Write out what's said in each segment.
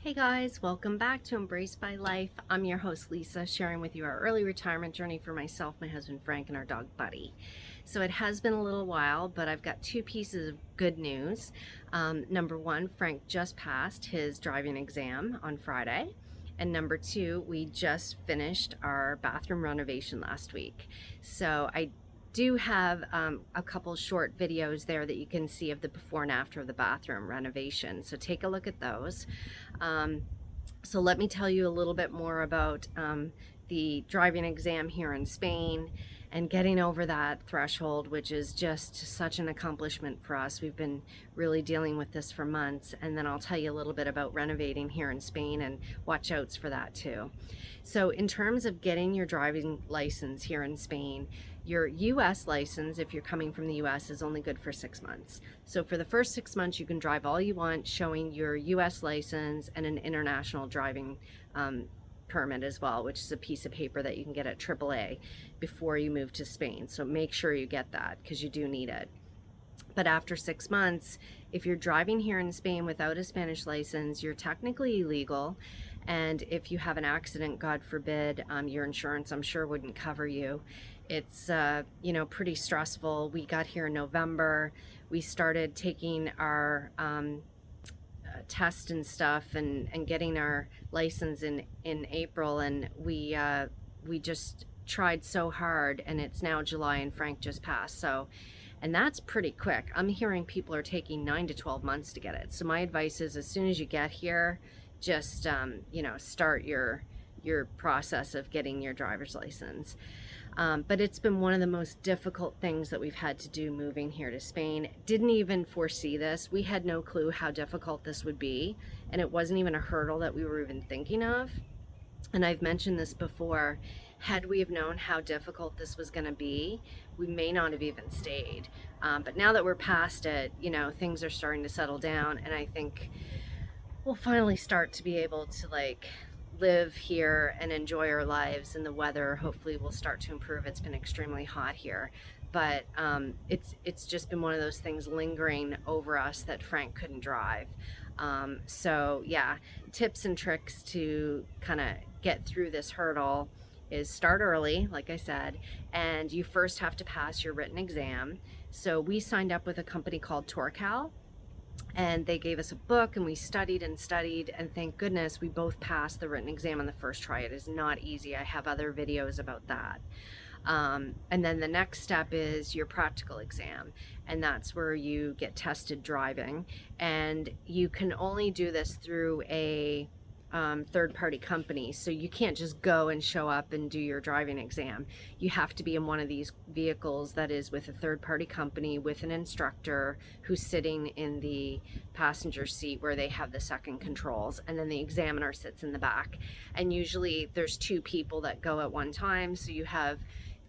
Hey guys, welcome back to Embraced by Life. I'm your host Lisa, sharing with you our early retirement journey for myself, my husband Frank, and our dog Buddy. So it has been a little while, but I've got two pieces of good news. Number one, Frank just passed his driving exam on Friday. And number two, we just finished our bathroom renovation last week. So I do have a couple short videos there that you can see of the before and after of the bathroom renovation. So take a look at those. So let me tell you a little bit more about the driving exam here in Spain and getting over that threshold, which is just such an accomplishment for us. We've been really dealing with this for months, and then I'll tell you a little bit about renovating here in Spain and watch outs for that too. So in terms of getting your driving license here in Spain, your US license, if you're coming from the US, is only good for 6 months. So for the first 6 months, you can drive all you want, showing your US license and an international driving permit as well, which is a piece of paper that you can get at AAA before you move to Spain. So make sure you get that because you do need it. But after 6 months, if you're driving here in Spain without a Spanish license, you're technically illegal. And if you have an accident, God forbid, your insurance, I'm sure, wouldn't cover you. It's, pretty stressful. We got here in November. We started taking our test and stuff and getting our license in April. And we just tried so hard, and it's now July and Frank just passed. And that's pretty quick. I'm hearing people are taking 9 to 12 months to get it. So my advice is, as soon as you get here, just start your process of getting your driver's license. But it's been one of the most difficult things that we've had to do moving here to Spain. Didn't even foresee this. We had no clue how difficult this would be, and it wasn't even a hurdle that we were even thinking of. And I've mentioned this before. Had we have known how difficult this was going to be, we may not have even stayed. But now that we're past it, things are starting to settle down, and I think we'll finally start to be able to live here and enjoy our lives, and the weather hopefully will start to improve. It's been extremely hot here, but it's just been one of those things lingering over us that Frank couldn't drive. So yeah, tips and tricks to kind of get through this hurdle is start early, like I said, and you first have to pass your written exam. So we signed up with a company called Torcal, and they gave us a book, and we studied, and thank goodness we both passed the written exam on the first try. It is not easy. I have other videos about that. And then the next step is your practical exam, and that's where you get tested driving, and you can only do this through a third-party company. So you can't just go and show up and do your driving exam. You have to be in one of these vehicles that is with a third-party company with an instructor who's sitting in the passenger seat where they have the second controls, and then the examiner sits in the back. And usually there's two people that go at one time, so you have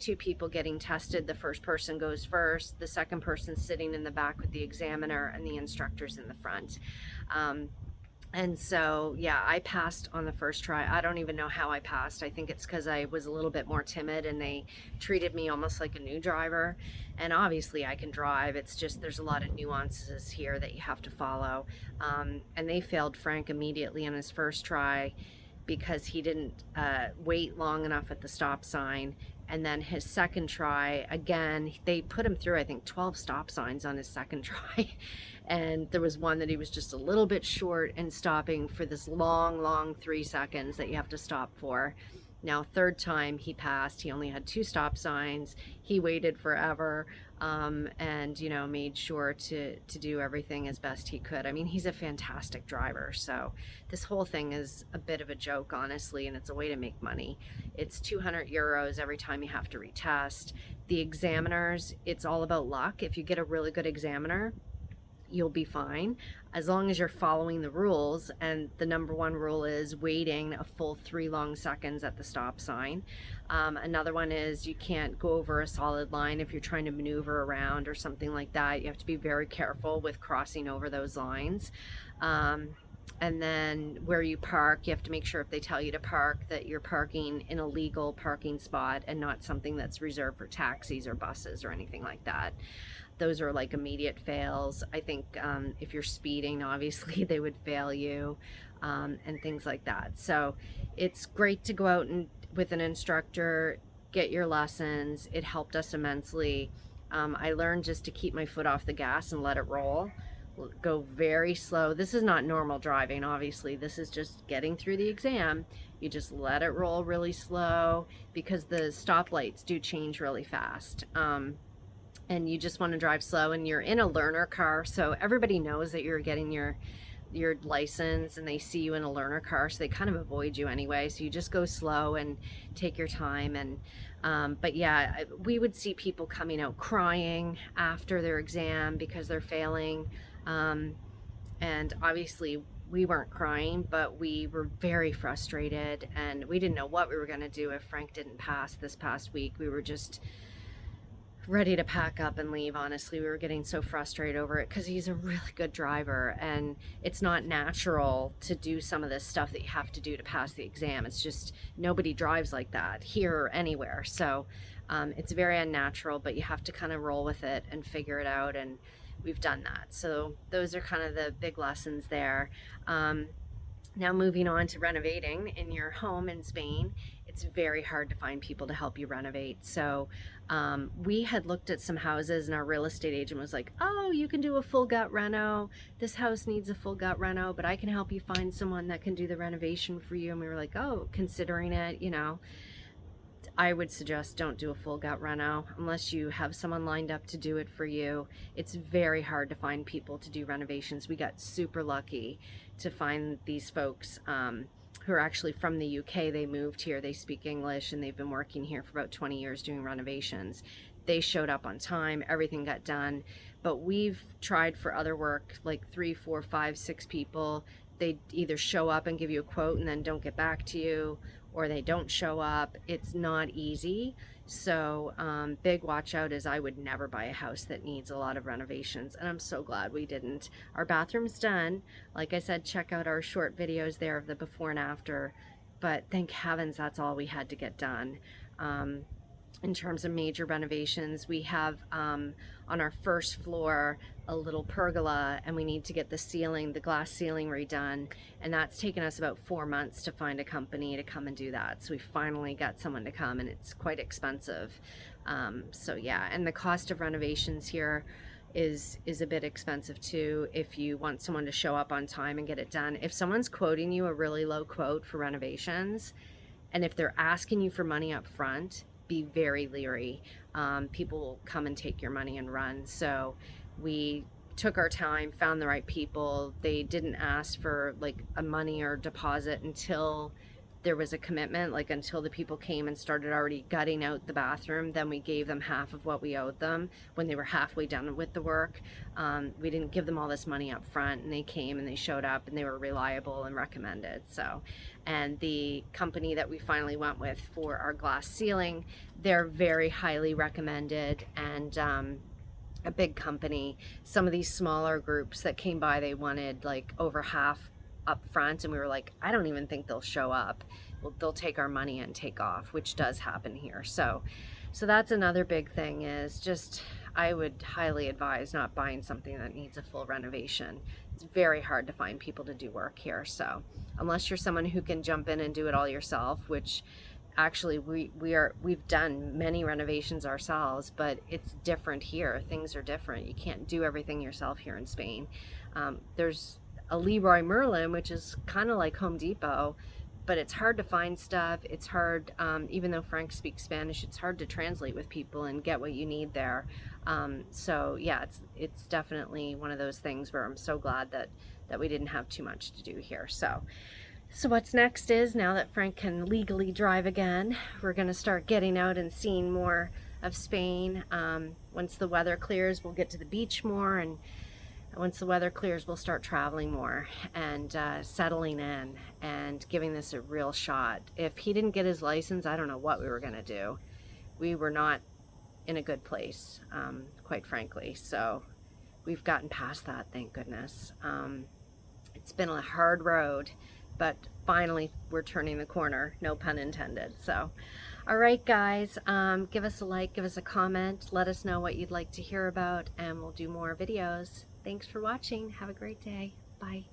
two people getting tested. The first person goes first, the second person's sitting in the back with the examiner, and the instructor's in the front. And so, yeah, I passed on the first try. I don't even know how I passed. I think it's because I was a little bit more timid, and they treated me almost like a new driver. And obviously I can drive. It's just there's a lot of nuances here that you have to follow. And they failed Frank immediately on his first try because he didn't wait long enough at the stop sign. And then his second try, again, they put him through, I think, 12 stop signs on his second try. And there was one that he was just a little bit short in stopping for this long 3 seconds that you have to stop for. Now, third time he passed, he only had 2 stop signs. He waited forever, and, made sure to do everything as best he could. I mean, he's a fantastic driver. So this whole thing is a bit of a joke, honestly, and it's a way to make money. It's 200 euros every time you have to retest. The examiners, it's all about luck. If you get a really good examiner, you'll be fine as long as you're following the rules. And the number one rule is waiting a full 3 long seconds at the stop sign. Another one is you can't go over a solid line if you're trying to maneuver around or something like that. You have to be very careful with crossing over those lines. And then where you park, you have to make sure if they tell you to park that you're parking in a legal parking spot and not something that's reserved for taxis or buses or anything like that. Those are immediate fails. I think if you're speeding, obviously they would fail you. and things like that. So it's great to go out and with an instructor, get your lessons. It helped us immensely. I learned just to keep my foot off the gas and let it roll. Go very slow. This is not normal driving, obviously. This is just getting through the exam. You just let it roll really slow because the stoplights do change really fast. And you just want to drive slow, and you're in a learner car, so everybody knows that you're getting your license, and they see you in a learner car, so they kind of avoid you anyway. So you just go slow and take your time. And but yeah, we would see people coming out crying after their exam because they're failing, and obviously we weren't crying, but we were very frustrated, and we didn't know what we were going to do if Frank didn't pass this past week. We were just ready to pack up and leave. Honestly, we were getting so frustrated over it because he's a really good driver, and it's not natural to do some of this stuff that you have to do to pass the exam. It's just nobody drives like that here or anywhere. So it's very unnatural, but you have to kind of roll with it and figure it out, and we've done that. So those are kind of the big lessons there. Now moving on to renovating in your home in Spain, it's very hard to find people to help you renovate. So we had looked at some houses, and our real estate agent was like, oh, you can do a full gut reno. This house needs a full gut reno, but I can help you find someone that can do the renovation for you. And we were like, oh, considering it, you know. I would suggest don't do a full gut reno unless you have someone lined up to do it for you. It's very hard to find people to do renovations. We got super lucky to find these folks who are actually from the UK. They moved here, they speak English, and they've been working here for about 20 years doing renovations. They showed up on time, everything got done. But we've tried for other work, like 3, 4, 5, 6 people. They either show up and give you a quote and then don't get back to you, or they don't show up. It's not easy. So big watch out is I would never buy a house that needs a lot of renovations, and I'm so glad we didn't. Our bathroom's done. Like I said, check out our short videos there of the before and after, but thank heavens that's all we had to get done. In terms of major renovations, we have on our first floor a little pergola, and we need to get the ceiling, the glass ceiling, redone, and that's taken us about 4 months to find a company to come and do that. So we finally got someone to come, and it's quite expensive. So yeah, and the cost of renovations here is a bit expensive too if you want someone to show up on time and get it done. If someone's quoting you a really low quote for renovations, and if they're asking you for money up front, be very leery. People will come and take your money and run. So we took our time, found the right people. They didn't ask for like a money or deposit until there was a commitment, like until the people came and started already gutting out the bathroom. Then we gave them half of what we owed them when they were halfway done with the work. We didn't give them all this money up front, and they came and they showed up and they were reliable and recommended. So, and the company that we finally went with for our glass ceiling, they're very highly recommended, and a big company. Some of these smaller groups that came by, they wanted like over half up front, and we were like, I don't even think they'll show up. Well, they'll take our money and take off, which does happen here. So that's another big thing, is just, I would highly advise not buying something that needs a full renovation. It's very hard to find people to do work here. So unless you're someone who can jump in and do it all yourself, which actually we've done many renovations ourselves, but it's different here. Things are different. You can't do everything yourself here in Spain. There's a Leroy Merlin, which is kind of like Home Depot, but it's hard to find stuff. It's hard, even though Frank speaks Spanish, it's hard to translate with people and get what you need there. So yeah, it's definitely one of those things where I'm so glad that we didn't have too much to do here. So what's next is, now that Frank can legally drive again, we're going to start getting out and seeing more of Spain. Once the weather clears, we'll get to the beach more, and once the weather clears, we'll start traveling more and settling in and giving this a real shot. If he didn't get his license, I don't know what we were going to do. We were not in a good place, quite frankly. So we've gotten past that, thank goodness. It's been a hard road, but finally we're turning the corner, no pun intended. So all right, guys, give us a like, give us a comment, let us know what you'd like to hear about, and we'll do more videos. Thanks for watching. Have a great day. Bye.